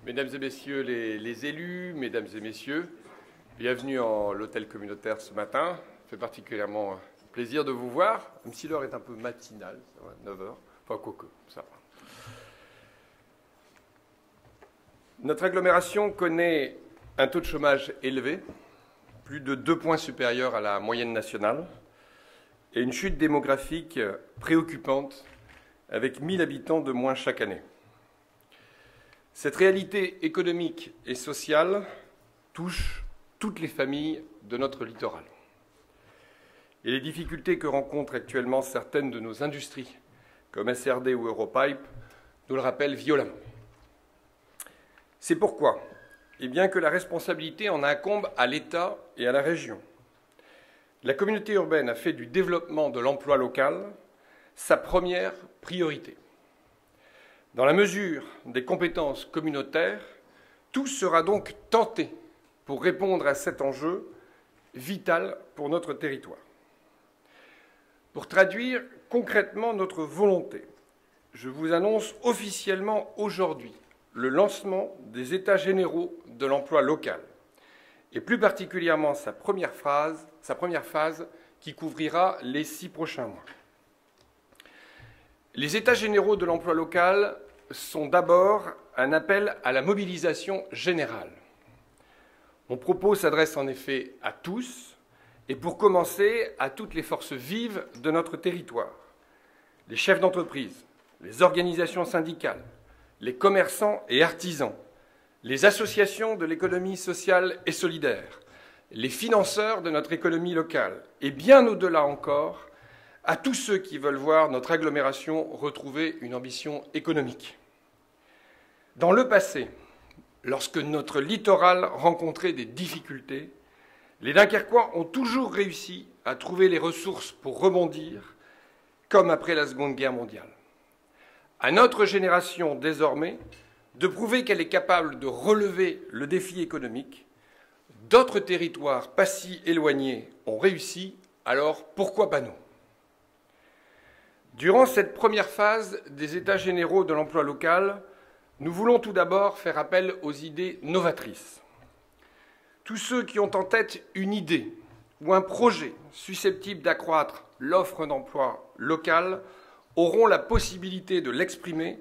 Mesdames et messieurs les élus, mesdames et messieurs, bienvenue en l'hôtel communautaire ce matin. Ça fait particulièrement plaisir de vous voir, même si l'heure est un peu matinale, 9 heures, enfin quoique, ça va. Notre agglomération connaît un taux de chômage élevé, plus de 2 points supérieur à la moyenne nationale, et une chute démographique préoccupante, avec 1000 habitants de moins chaque année. Cette réalité économique et sociale touche toutes les familles de notre littoral. Et les difficultés que rencontrent actuellement certaines de nos industries, comme SRD ou Europipe, nous le rappellent violemment. C'est pourquoi, et bien que la responsabilité en incombe à l'État et à la région, la communauté urbaine a fait du développement de l'emploi local sa première priorité. Dans la mesure des compétences communautaires, tout sera donc tenté pour répondre à cet enjeu vital pour notre territoire. Pour traduire concrètement notre volonté, je vous annonce officiellement aujourd'hui le lancement des États généraux de l'emploi local, et plus particulièrement sa première phase qui couvrira les 6 prochains mois. Les États généraux de l'emploi local sont d'abord un appel à la mobilisation générale. Mon propos s'adresse en effet à tous, et pour commencer, à toutes les forces vives de notre territoire, les chefs d'entreprise, les organisations syndicales, les commerçants et artisans, les associations de l'économie sociale et solidaire, les financeurs de notre économie locale, et bien au-delà encore, à tous ceux qui veulent voir notre agglomération retrouver une ambition économique. Dans le passé, lorsque notre littoral rencontrait des difficultés, les Dunkerquois ont toujours réussi à trouver les ressources pour rebondir, comme après la Seconde Guerre mondiale. À notre génération, désormais, de prouver qu'elle est capable de relever le défi économique. D'autres territoires pas si éloignés ont réussi, alors pourquoi pas nous ? Durant cette première phase des États généraux de l'emploi local, nous voulons tout d'abord faire appel aux idées novatrices. Tous ceux qui ont en tête une idée ou un projet susceptible d'accroître l'offre d'emploi locale auront la possibilité de l'exprimer,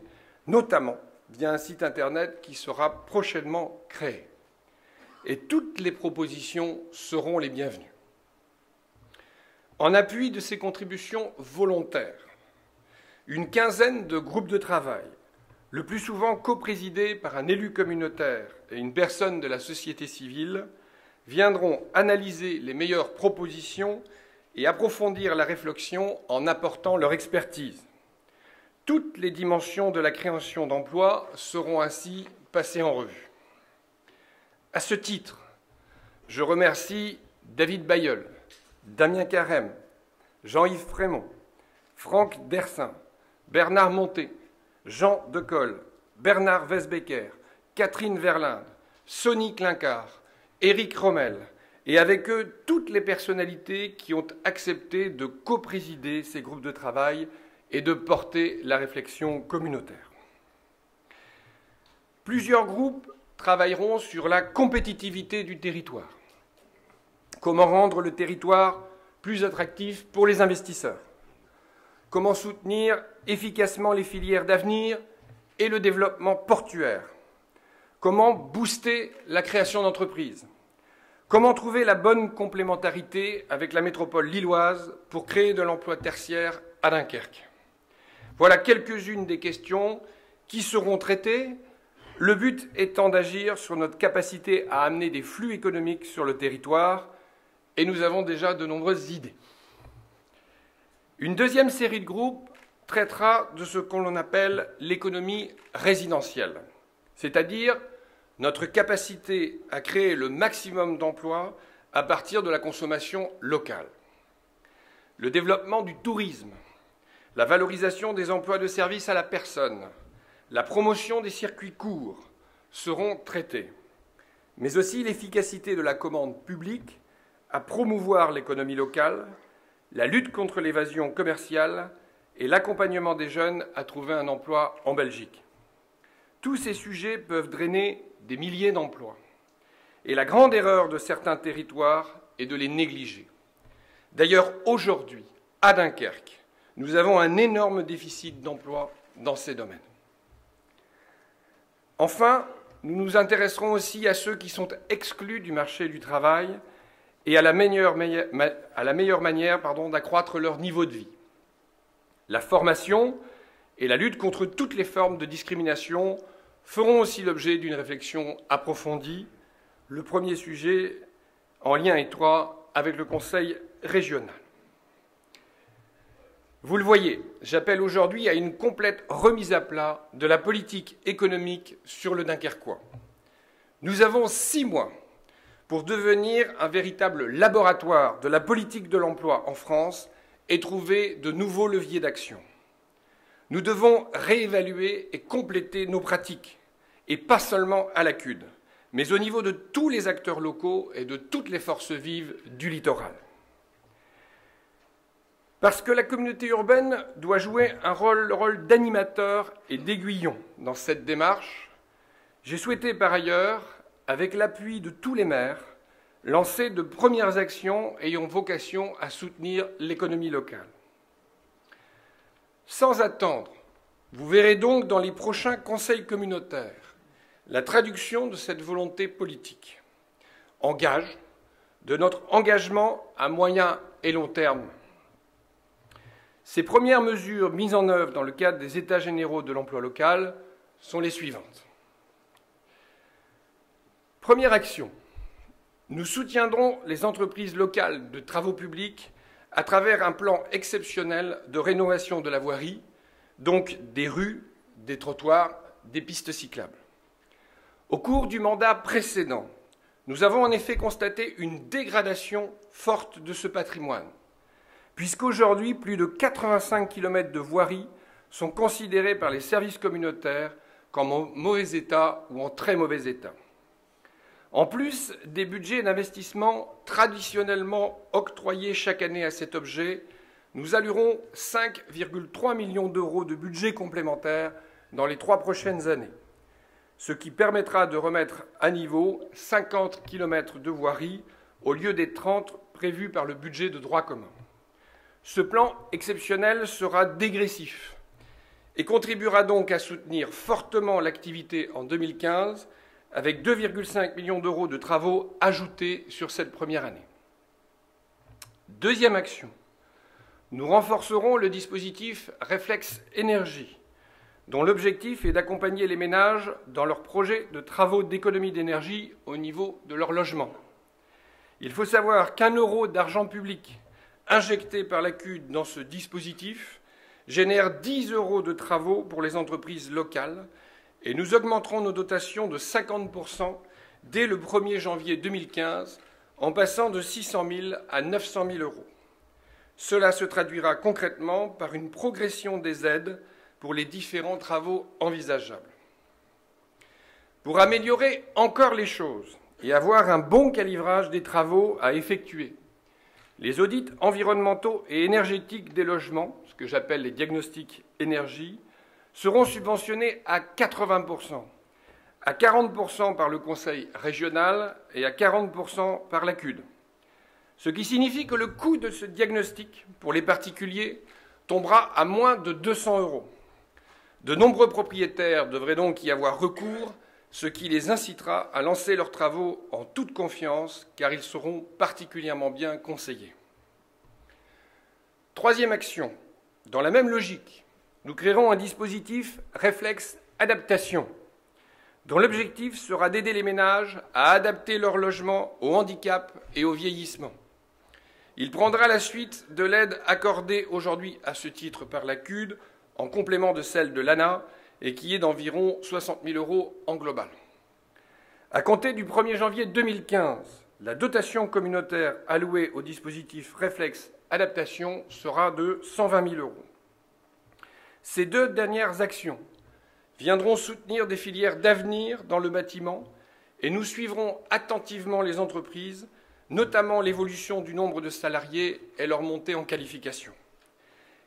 notamment via un site Internet qui sera prochainement créé. Et toutes les propositions seront les bienvenues. En appui de ces contributions volontaires, une quinzaine de groupes de travail, le plus souvent coprésidés par un élu communautaire et une personne de la société civile, viendront analyser les meilleures propositions et approfondir la réflexion en apportant leur expertise. Toutes les dimensions de la création d'emplois seront ainsi passées en revue. À ce titre, je remercie David Bayeul, Damien Carême, Jean-Yves Frémont, Franck Dersin, Bernard Monté, Jean Decolle, Bernard Wesbecker, Catherine Verlinde, Sonny Clincard, Éric Rommel, et avec eux toutes les personnalités qui ont accepté de coprésider ces groupes de travail et de porter la réflexion communautaire. Plusieurs groupes travailleront sur la compétitivité du territoire. Comment rendre le territoire plus attractif pour les investisseurs ? Comment soutenir efficacement les filières d'avenir et le développement portuaire ? Comment booster la création d'entreprises ? Comment trouver la bonne complémentarité avec la métropole lilloise pour créer de l'emploi tertiaire à Dunkerque ? Voilà quelques-unes des questions qui seront traitées, le but étant d'agir sur notre capacité à amener des flux économiques sur le territoire, et nous avons déjà de nombreuses idées. Une deuxième série de groupes traitera de ce qu'on appelle l'économie résidentielle, c'est-à-dire notre capacité à créer le maximum d'emplois à partir de la consommation locale. Le développement du tourisme, la valorisation des emplois de service à la personne, la promotion des circuits courts seront traités, mais aussi l'efficacité de la commande publique à promouvoir l'économie locale, la lutte contre l'évasion commerciale et l'accompagnement des jeunes à trouver un emploi en Belgique. tous ces sujets peuvent drainer des milliers d'emplois. Et la grande erreur de certains territoires est de les négliger. D'ailleurs, aujourd'hui, à Dunkerque, nous avons un énorme déficit d'emplois dans ces domaines. Enfin, nous nous intéresserons aussi à ceux qui sont exclus du marché du travail et à la meilleure manière d'accroître leur niveau de vie. La formation et la lutte contre toutes les formes de discrimination feront aussi l'objet d'une réflexion approfondie, le premier sujet en lien étroit avec le Conseil régional. Vous le voyez, j'appelle aujourd'hui à une complète remise à plat de la politique économique sur le Dunkerquois. Nous avons 6 mois pour devenir un véritable laboratoire de la politique de l'emploi en France et trouver de nouveaux leviers d'action. Nous devons réévaluer et compléter nos pratiques, et pas seulement à la CUD, mais au niveau de tous les acteurs locaux et de toutes les forces vives du littoral. Parce que la communauté urbaine doit jouer le rôle d'animateur et d'aiguillon dans cette démarche, j'ai souhaité par ailleurs, avec l'appui de tous les maires, lancer de premières actions ayant vocation à soutenir l'économie locale. Sans attendre, vous verrez donc dans les prochains conseils communautaires la traduction de cette volonté politique, en gage de notre engagement à moyen et long terme. Ces premières mesures mises en œuvre dans le cadre des États généraux de l'emploi local sont les suivantes. Première action, nous soutiendrons les entreprises locales de travaux publics à travers un plan exceptionnel de rénovation de la voirie, donc des rues, des trottoirs, des pistes cyclables. Au cours du mandat précédent, nous avons en effet constaté une dégradation forte de ce patrimoine, puisqu'aujourd'hui, plus de 85 km de voiries sont considérées par les services communautaires comme en mauvais état ou en très mauvais état. En plus des budgets d'investissement traditionnellement octroyés chaque année à cet objet, nous allouerons 5,3 millions d'euros de budget complémentaire dans les 3 prochaines années, ce qui permettra de remettre à niveau 50 km de voirie au lieu des 30 prévus par le budget de droit commun. Ce plan exceptionnel sera dégressif et contribuera donc à soutenir fortement l'activité en 2015 avec 2,5 millions d'euros de travaux ajoutés sur cette première année. Deuxième action, nous renforcerons le dispositif Réflexe Énergie, dont l'objectif est d'accompagner les ménages dans leurs projets de travaux d'économie d'énergie au niveau de leur logement. Il faut savoir qu'1 euro d'argent public injecté par la CUD dans ce dispositif génère 10 euros de travaux pour les entreprises locales et nous augmenterons nos dotations de 50% dès le 1er janvier 2015 en passant de 600 000 à 900 000 euros. Cela se traduira concrètement par une progression des aides pour les différents travaux envisageables. Pour améliorer encore les choses et avoir un bon calibrage des travaux à effectuer, les audits environnementaux et énergétiques des logements, ce que j'appelle les diagnostics énergie, seront subventionnés à 80%, à 40% par le Conseil régional et à 40% par la CUD. Ce qui signifie que le coût de ce diagnostic pour les particuliers tombera à moins de 200 euros. De nombreux propriétaires devraient donc y avoir recours, ce qui les incitera à lancer leurs travaux en toute confiance, car ils seront particulièrement bien conseillés. Troisième action, dans la même logique, nous créerons un dispositif Réflexe Adaptation, dont l'objectif sera d'aider les ménages à adapter leur logement au handicap et au vieillissement. Il prendra la suite de l'aide accordée aujourd'hui à ce titre par la CUD, en complément de celle de l'ANA, et qui est d'environ 60 000 euros en global. À compter du 1er janvier 2015, la dotation communautaire allouée au dispositif Réflexe Adaptation sera de 120 000 euros. Ces 2 dernières actions viendront soutenir des filières d'avenir dans le bâtiment et nous suivrons attentivement les entreprises, notamment l'évolution du nombre de salariés et leur montée en qualification.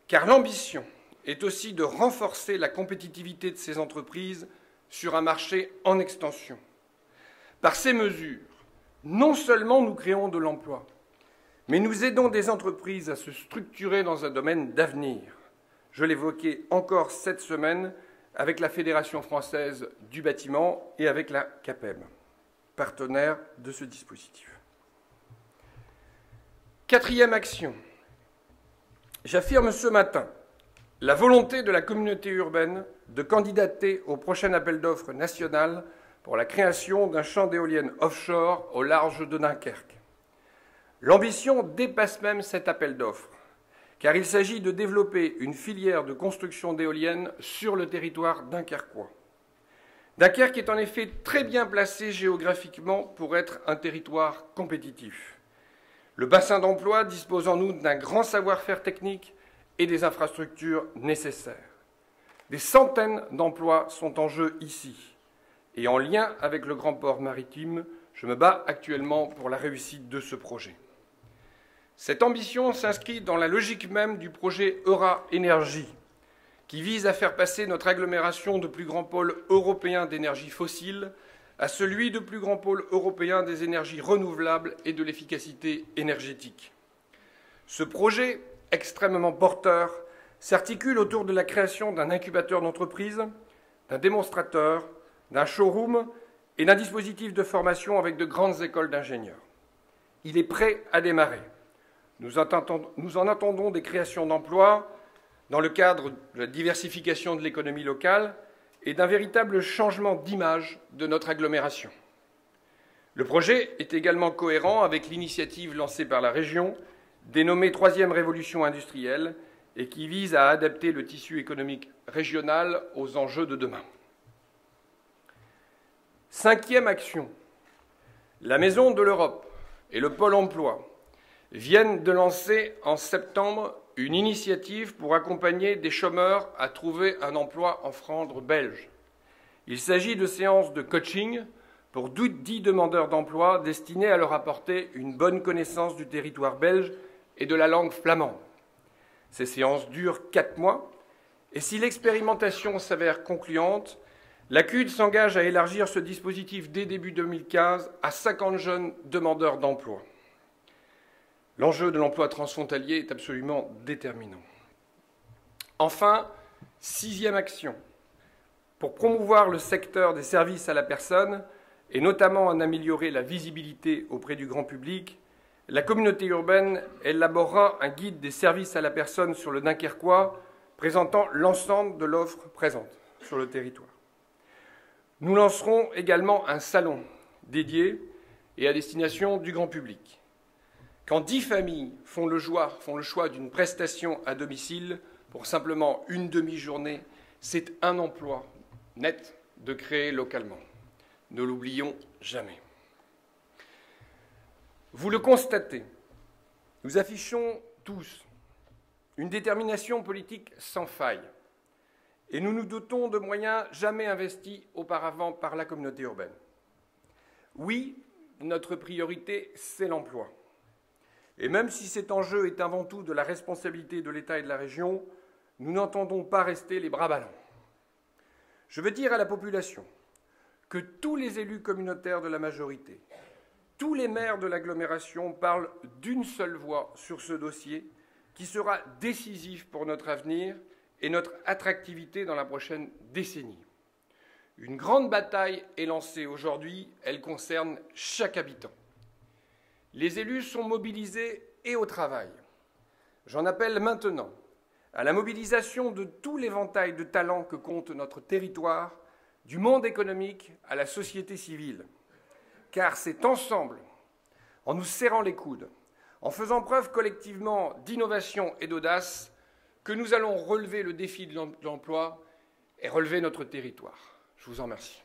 Car l'ambition est aussi de renforcer la compétitivité de ces entreprises sur un marché en extension. Par ces mesures, non seulement nous créons de l'emploi, mais nous aidons des entreprises à se structurer dans un domaine d'avenir. Je l'évoquais encore cette semaine avec la Fédération française du bâtiment et avec la CAPEB, partenaire de ce dispositif. Quatrième action. J'affirme ce matin la volonté de la communauté urbaine de candidater au prochain appel d'offres national pour la création d'un champ d'éoliennes offshore au large de Dunkerque. L'ambition dépasse même cet appel d'offres, car il s'agit de développer une filière de construction d'éoliennes sur le territoire dunkerquois. Dunkerque est en effet très bien placé géographiquement pour être un territoire compétitif. Le bassin d'emploi dispose en outre d'un grand savoir-faire technique et des infrastructures nécessaires. Des centaines d'emplois sont en jeu ici. Et en lien avec le grand port maritime, je me bats actuellement pour la réussite de ce projet. Cette ambition s'inscrit dans la logique même du projet Eura-Énergie, qui vise à faire passer notre agglomération de plus grand pôle européen d'énergie fossile à celui de plus grand pôle européen des énergies renouvelables et de l'efficacité énergétique. Ce projet, extrêmement porteur, s'articule autour de la création d'un incubateur d'entreprise, d'un démonstrateur, d'un showroom et d'un dispositif de formation avec de grandes écoles d'ingénieurs. Il est prêt à démarrer. Nous en attendons des créations d'emplois dans le cadre de la diversification de l'économie locale et d'un véritable changement d'image de notre agglomération. Le projet est également cohérent avec l'initiative lancée par la région, dénommée Troisième Révolution industrielle, et qui vise à adapter le tissu économique régional aux enjeux de demain. Cinquième action. La Maison de l'Europe et le Pôle emploi viennent de lancer en septembre une initiative pour accompagner des chômeurs à trouver un emploi en Flandre belge. Il s'agit de séances de coaching pour 10 demandeurs d'emploi destinés à leur apporter une bonne connaissance du territoire belge et de la langue flamande. Ces séances durent 4 mois et si l'expérimentation s'avère concluante, la CUD s'engage à élargir ce dispositif dès début 2015 à 50 jeunes demandeurs d'emploi. L'enjeu de l'emploi transfrontalier est absolument déterminant. Enfin, sixième action. Pour promouvoir le secteur des services à la personne, et notamment en améliorer la visibilité auprès du grand public, la communauté urbaine élaborera un guide des services à la personne sur le Dunkerquois, présentant l'ensemble de l'offre présente sur le territoire. Nous lancerons également un salon dédié et à destination du grand public. Quand 10 familles font le choix d'une prestation à domicile pour simplement une demi-journée, c'est un emploi net de créer localement. Ne l'oublions jamais. Vous le constatez, nous affichons tous une détermination politique sans faille et nous nous dotons de moyens jamais investis auparavant par la communauté urbaine. Oui, notre priorité, c'est l'emploi. Et même si cet enjeu est avant tout de la responsabilité de l'État et de la région, nous n'entendons pas rester les bras ballants. Je veux dire à la population que tous les élus communautaires de la majorité, tous les maires de l'agglomération parlent d'une seule voix sur ce dossier qui sera décisif pour notre avenir et notre attractivité dans la prochaine décennie. Une grande bataille est lancée aujourd'hui, elle concerne chaque habitant. Les élus sont mobilisés et au travail. J'en appelle maintenant à la mobilisation de tout l'éventail de talents que compte notre territoire, du monde économique à la société civile. Car c'est ensemble, en nous serrant les coudes, en faisant preuve collectivement d'innovation et d'audace, que nous allons relever le défi de l'emploi et relever notre territoire. Je vous en remercie.